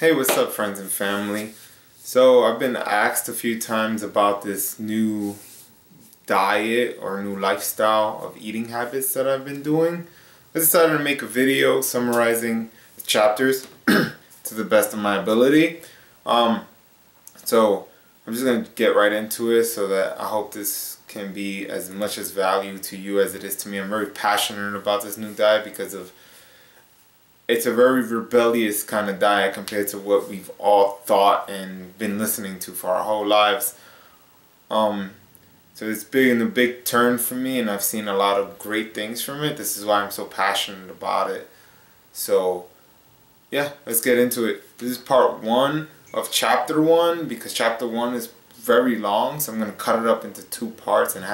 Hey, what's up, friends and family? So I've been asked a few times about this new diet or new lifestyle of eating habits that I've been doing. I decided to make a video summarizing the chapters to the best of my ability. So I'm just going to get right into it so that I hope this can be as much as value to you as it is to me. I'm very passionate about this new diet because it's a very rebellious kind of diet compared to what we've all thought and been listening to for our whole lives. So it's been a big turn for me, and I've seen a lot of great things from it. This is why I'm so passionate about it. So yeah, let's get into it. This is part 1 of chapter 1 because chapter 1 is very long, so I'm going to cut it up into 2 parts and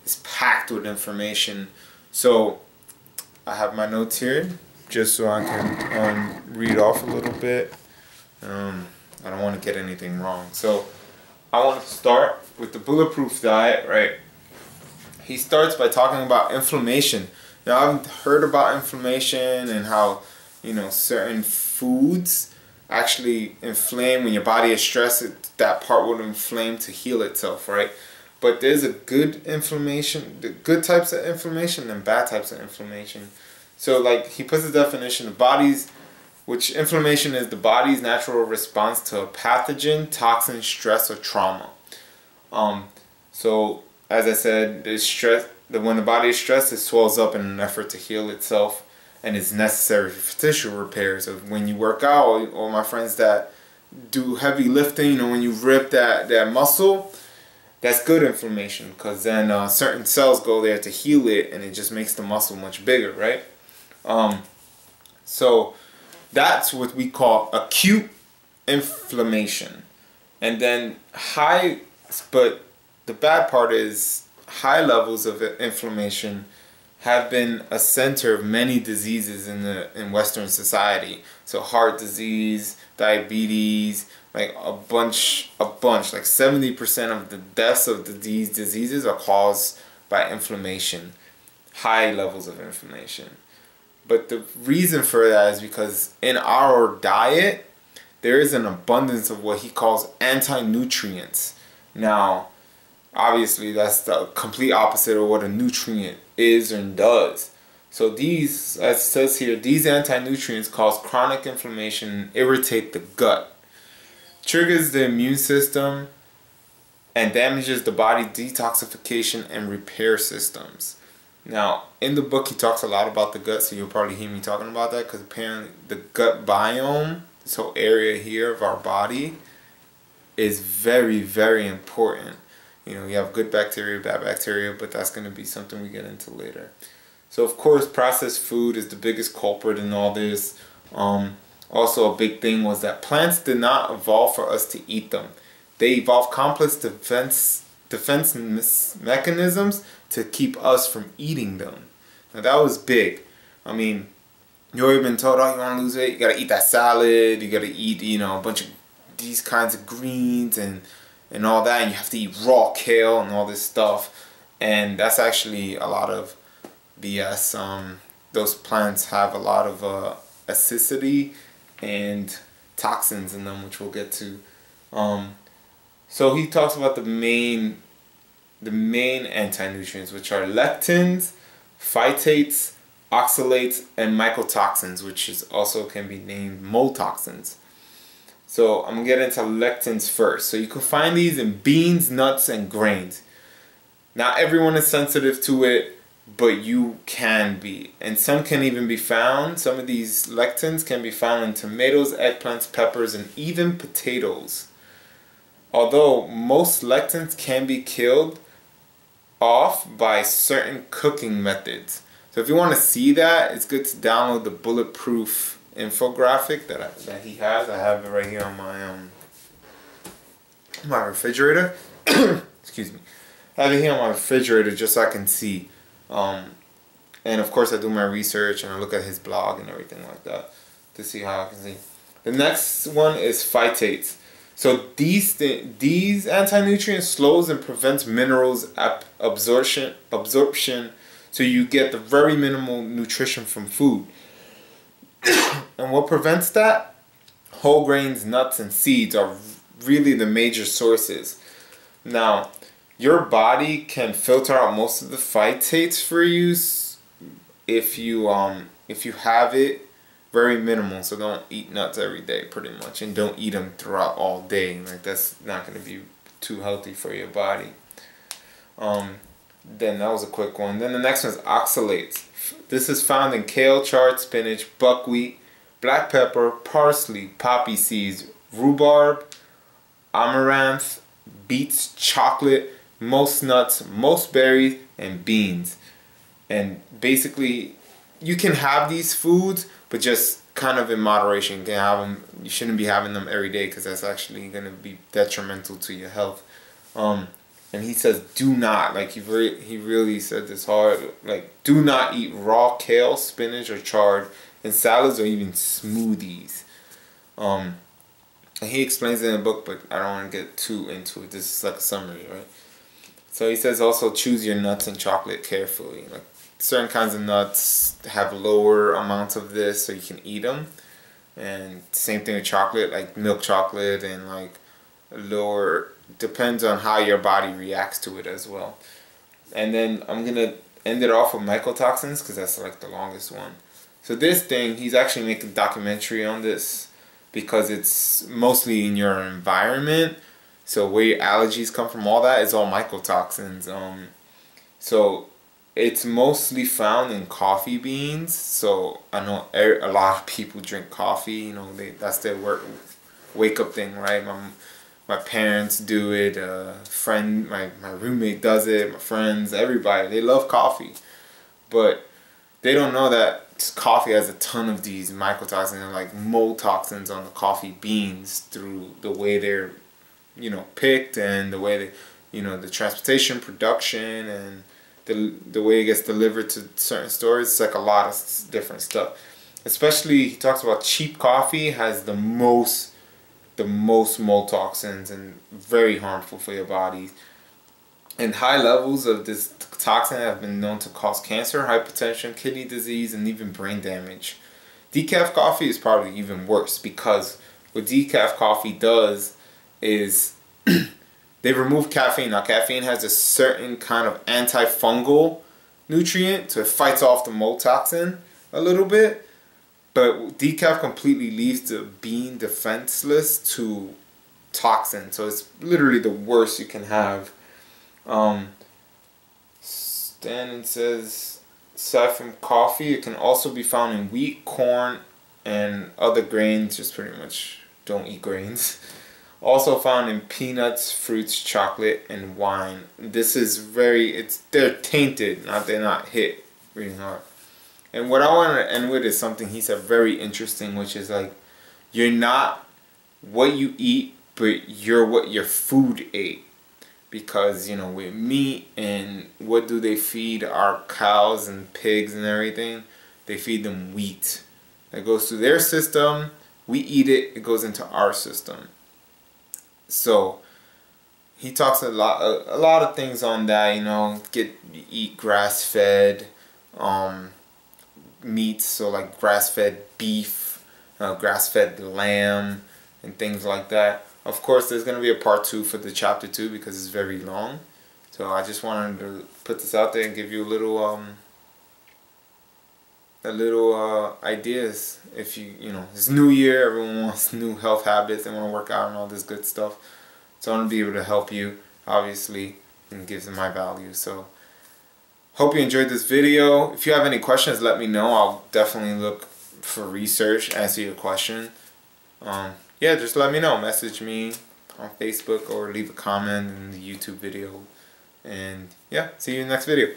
it's packed with information. So I have my notes here just so I can read off a little bit. I don't want to get anything wrong. So I want to start with the Bulletproof diet, right? He starts by talking about inflammation. Now, I've heard about inflammation and how, certain foods actually inflame. When your body is stressed, that part will inflame to heal itself, right? But there's a good inflammation, the good types of inflammation and bad types of inflammation. So like he puts the definition, inflammation is the body's natural response to a pathogen, toxin, stress, or trauma. So as I said, when the body is stressed, it swells up in an effort to heal itself, and it's necessary for tissue repair. So when you work out, or my friends that do heavy lifting, when you rip that muscle, that's good inflammation, because then certain cells go there to heal it, and it just makes the muscle much bigger, right? So that's what we call acute inflammation. And then but the bad part is high levels of inflammation have been a center of many diseases in Western society. So heart disease, diabetes, like a bunch, like 70% of the deaths of these diseases are caused by inflammation, high levels of inflammation. But the reason for that is because in our diet, there is an abundance of what he calls anti-nutrients. Now, obviously, that's the complete opposite of what a nutrient is and does. So these, as it says here, these anti-nutrients cause chronic inflammation and irritate the gut, triggers the immune system, and damages the body detoxification and repair systems. Now, in the book, he talks a lot about the gut, so you'll probably hear me talking about that, because apparently the gut biome, this whole area here of our body, is very, very important. You have good bacteria, bad bacteria, but that's going to be something we get into later. So, of course, processed food is the biggest culprit in all this. Also, a big thing was that plants did not evolve for us to eat them. They evolved complex defense mechanisms to keep us from eating them. Now that was big. I mean, you already been told, oh, you want to lose weight, you gotta eat that salad, you gotta eat, a bunch of these kinds of greens and all that, and you have to eat raw kale and all this stuff. And that's actually a lot of BS. Those plants have a lot of acidity and toxins in them, which we'll get to. So he talks about the main anti-nutrients, which are lectins, phytates, oxalates, and mycotoxins, which also can be named mold toxins. So I'm going to get into lectins first. So you can find these in beans, nuts, and grains. Not everyone is sensitive to it, but you can be. And some can even be found. Some of these lectins can be found in tomatoes, eggplants, peppers, and even potatoes. Although most lectins can be killed off by certain cooking methods. So if you want to see that, it's good to download the Bulletproof infographic that he has. I have it right here on my refrigerator. Excuse me. I have it here on my refrigerator just so I can see. And of course I do my research and I look at his blog and everything like that to see how I can see. The next one is phytates. So these anti-nutrients slows and prevents minerals absorption, so you get the very minimal nutrition from food. And what prevents that? Whole grains, nuts, and seeds are really the major sources. Now, your body can filter out most of the phytates for use if you have it very minimal. So don't eat nuts every day, pretty much, and don't eat them throughout all day. Like, that's not going to be too healthy for your body. Then that was a quick one. Then the next one is oxalates. This is found in kale, chard, spinach, buckwheat, black pepper, parsley, poppy seeds, rhubarb, amaranth, beets, chocolate, most nuts, most berries, and beans. And basically, you can have these foods, but just kind of in moderation. You can have them. You shouldn't be having them every day because that's actually going to be detrimental to your health. And he says, do not, like he really said this hard, like, do not eat raw kale, spinach, or chard in salads or even smoothies. And he explains it in the book, but I don't want to get too into it. This is like a summary, right? So he says also choose your nuts and chocolate carefully. Like, certain kinds of nuts have lower amounts of this, so you can eat them. And same thing with chocolate, like milk chocolate, and like lower, depends on how your body reacts to it as well. And then I'm going to end it off with mycotoxins because that's like the longest one. So this thing, he's actually making a documentary on this because it's mostly in your environment. So where your allergies come from, all that is all mycotoxins. So it's mostly found in coffee beans. So I know a lot of people drink coffee. You know, that's their wake up thing, right? My parents do it, my roommate does it, my friends, everybody, they love coffee. But they don't know that coffee has a ton of these mycotoxins and like mold toxins on the coffee beans through the way they're, you know, picked, and the way they, you know, the transportation, production, and the way it gets delivered to certain stores. It's like a lot of different stuff. Especially, he talks about cheap coffee has the most mold toxins and very harmful for your body. And high levels of this toxin have been known to cause cancer, hypertension, kidney disease, and even brain damage. Decaf coffee is probably even worse because what decaf coffee does is they remove caffeine. Now, caffeine has a certain kind of antifungal nutrient, so it fights off the mold toxin a little bit. But decaf completely leaves the bean defenseless to toxin. So it's literally the worst you can have. Stanton says, aside from coffee, it can also be found in wheat, corn, and other grains. Just pretty much don't eat grains. Also found in peanuts, fruits, chocolate, and wine. This is they're tainted, they're not hit really hard. And what I want to end with is something he said very interesting, which is like, you're not what you eat, but you're what your food ate. Because, you know, with meat, and what do they feed our cows and pigs and everything? They feed them wheat. That goes through their system, we eat it, it goes into our system. So he talks a lot of things on that, you know, eat grass-fed meats, so like grass-fed beef, grass-fed lamb, and things like that. Of course, there's going to be a part 2 for the chapter 2 because it's very long. So I just wanted to put this out there and give you a little ideas. If you know, it's New Year, everyone wants new health habits, they want to work out and all this good stuff. So I want to be able to help you, obviously, and give them my value. So hope you enjoyed this video. If you have any questions, let me know. I'll definitely look for research, answer your question. Yeah, just let me know. Message me on Facebook or leave a comment in the YouTube video. And yeah, see you in the next video.